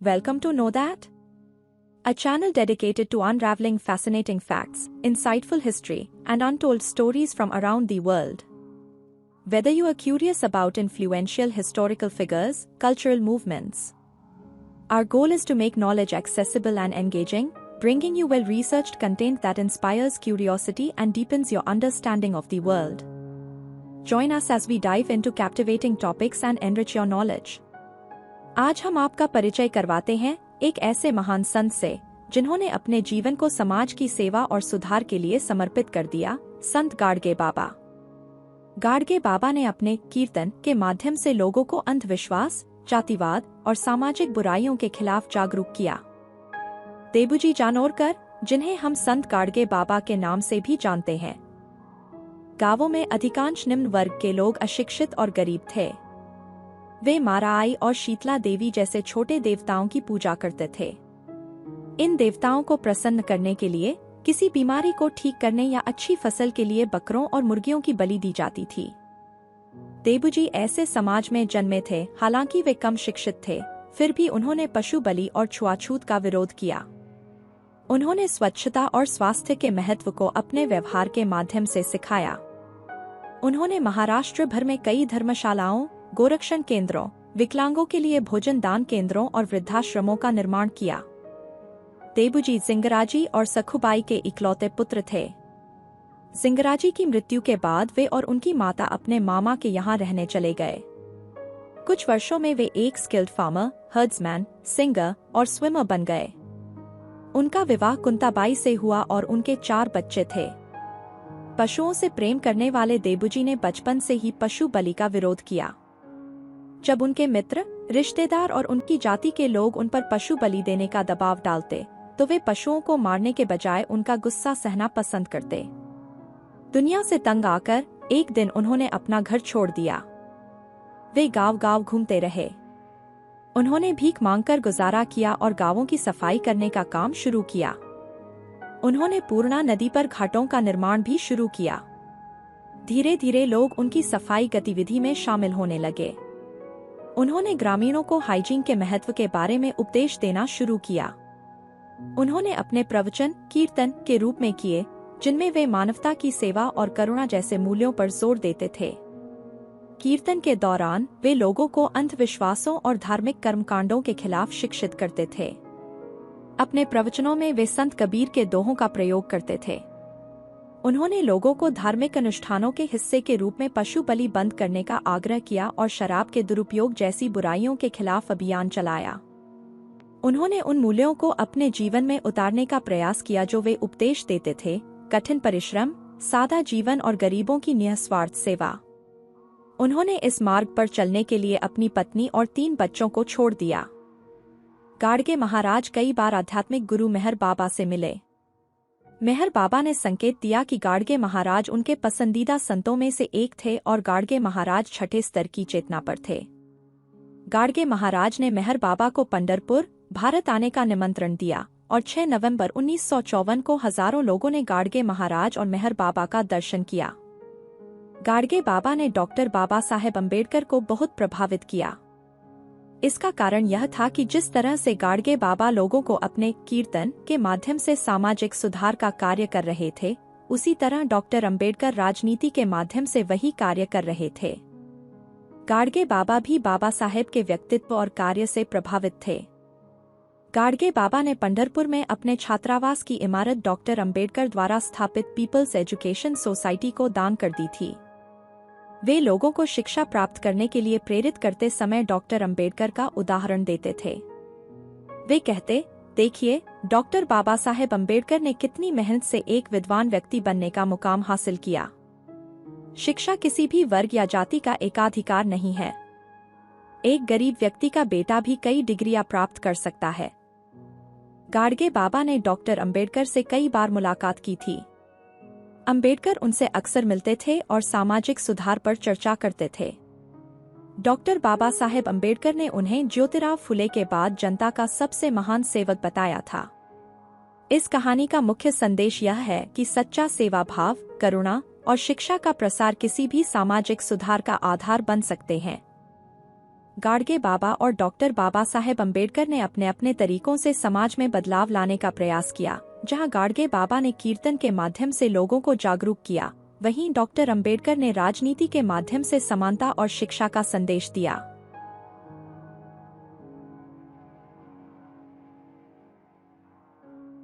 Welcome to Know That? A channel dedicated to unraveling fascinating facts, insightful history, and untold stories from around the world. Whether you are curious about influential historical figures, cultural movements, our goal is to make knowledge accessible and engaging, bringing you well-researched content that inspires curiosity and deepens your understanding of the world. Join us as we dive into captivating topics and enrich your knowledge. आज हम आपका परिचय करवाते हैं एक ऐसे महान संत से जिन्होंने अपने जीवन को समाज की सेवा और सुधार के लिए समर्पित कर दिया, संत गाडगे बाबा। गाडगे बाबा ने अपने कीर्तन के माध्यम से लोगों को अंधविश्वास, जातिवाद और सामाजिक बुराइयों के खिलाफ जागरूक किया। देबूजी जानोरकर, जिन्हें हम संत गाडगे बाबा के नाम से भी जानते हैं। गांवों में अधिकांश निम्न वर्ग के लोग अशिक्षित और गरीब थे। वे माराई और शीतला देवी जैसे छोटे देवताओं की पूजा करते थे। इन देवताओं को प्रसन्न करने के लिए किसी बीमारी को ठीक करने या अच्छी फसल के लिए बकरों और मुर्गियों की बलि दी जाती थी। देबूजी ऐसे समाज में जन्मे थे, हालांकि वे कम शिक्षित थे, फिर भी उन्होंने पशु बलि और छुआछूत का विरोध किया। उन्होंने स्वच्छता और स्वास्थ्य के महत्व को अपने व्यवहार के माध्यम से सिखाया। उन्होंने महाराष्ट्र भर में कई धर्मशालाओं, गोरक्षण केंद्रों, विकलांगों के लिए भोजन दान केंद्रों और वृद्धाश्रमों का निर्माण किया। देबूजी जिंगराजी और सखुबाई के इकलौते पुत्र थे। जिंगराजी की मृत्यु के बाद वे और उनकी माता अपने मामा के यहाँ रहने चले गए। कुछ वर्षों में वे एक स्किल्ड फार्मर, हर्ड्समैन, सिंगर और स्विमर बन गए। उनका विवाह कुंताबाई से हुआ और उनके 4 बच्चे थे। पशुओं से प्रेम करने वाले देबूजी ने बचपन से ही पशु बलि का विरोध किया। जब उनके मित्र, रिश्तेदार और उनकी जाति के लोग उन पर पशु बलि देने का दबाव डालते, तो वे पशुओं को मारने के बजाय उनका गुस्सा सहना पसंद करते। दुनिया से तंग आकर एक दिन उन्होंने अपना घर छोड़ दिया। वे गांव-गांव घूमते रहे। उन्होंने भीख मांगकर गुजारा किया और गांवों की सफाई करने का काम शुरू किया। उन्होंने पूर्णा नदी पर घाटों का निर्माण भी शुरू किया। धीरे धीरे लोग उनकी सफाई गतिविधि में शामिल होने लगे। उन्होंने ग्रामीणों को हाइजीन के महत्व के बारे में उपदेश देना शुरू किया। उन्होंने अपने प्रवचन कीर्तन के रूप में किए, जिनमें वे मानवता की सेवा और करुणा जैसे मूल्यों पर जोर देते थे। कीर्तन के दौरान वे लोगों को अंधविश्वासों और धार्मिक कर्मकांडों के खिलाफ शिक्षित करते थे। अपने प्रवचनों में वे संत कबीर के दोहों का प्रयोग करते थे। उन्होंने लोगों को धार्मिक अनुष्ठानों के हिस्से के रूप में पशु बलि बंद करने का आग्रह किया और शराब के दुरुपयोग जैसी बुराइयों के खिलाफ अभियान चलाया। उन्होंने उन मूल्यों को अपने जीवन में उतारने का प्रयास किया जो वे उपदेश देते थे: कठिन परिश्रम, सादा जीवन और गरीबों की निस्वार्थ सेवा। उन्होंने इस मार्ग पर चलने के लिए अपनी पत्नी और 3 बच्चों को छोड़ दिया। गाडगे महाराज कई बार आध्यात्मिक गुरु मेहर बाबा से मिले। मेहर बाबा ने संकेत दिया कि गाडगे महाराज उनके पसंदीदा संतों में से एक थे और गाडगे महाराज 6ठे स्तर की चेतना पर थे। गाडगे महाराज ने मेहर बाबा को पंढरपुर, भारत आने का निमंत्रण दिया और 6 नवंबर 1954 को हजारों लोगों ने गाडगे महाराज और मेहर बाबा का दर्शन किया। गाडगे बाबा ने डॉक्टर बाबा साहेब अम्बेडकर को बहुत प्रभावित किया। इसका कारण यह था कि जिस तरह से गाडगे बाबा लोगों को अपने कीर्तन के माध्यम से सामाजिक सुधार का कार्य कर रहे थे, उसी तरह डॉक्टर अम्बेडकर राजनीति के माध्यम से वही कार्य कर रहे थे। गाडगे बाबा भी बाबा साहेब के व्यक्तित्व और कार्य से प्रभावित थे। गाडगे बाबा ने पंढरपुर में अपने छात्रावास की इमारत डॉक्टर अम्बेडकर द्वारा स्थापित पीपल्स एजुकेशन सोसाइटी को दान कर दी थी। वे लोगों को शिक्षा प्राप्त करने के लिए प्रेरित करते समय डॉक्टर अम्बेडकर का उदाहरण देते थे। वे कहते, देखिए, डॉक्टर बाबा साहेब अम्बेडकर ने कितनी मेहनत से एक विद्वान व्यक्ति बनने का मुकाम हासिल किया। शिक्षा किसी भी वर्ग या जाति का एकाधिकार नहीं है। एक गरीब व्यक्ति का बेटा भी कई डिग्रियां प्राप्त कर सकता है। गाडगे बाबा ने डॉक्टर अम्बेडकर से कई बार मुलाकात की थी। अम्बेडकर उनसे अक्सर मिलते थे और सामाजिक सुधार पर चर्चा करते थे। डॉक्टर बाबा साहेब अम्बेडकर ने उन्हें ज्योतिराव फुले के बाद जनता का सबसे महान सेवक बताया था। इस कहानी का मुख्य संदेश यह है कि सच्चा सेवा भाव, करुणा और शिक्षा का प्रसार किसी भी सामाजिक सुधार का आधार बन सकते हैं। गाडगे बाबा और डॉक्टर बाबा साहेब अम्बेडकर ने अपने अपने तरीकों से समाज में बदलाव लाने का प्रयास किया। जहां गाडगे बाबा ने कीर्तन के माध्यम से लोगों को जागरूक किया, वहीं डॉक्टर अम्बेडकर ने राजनीति के माध्यम से समानता और शिक्षा का संदेश दिया।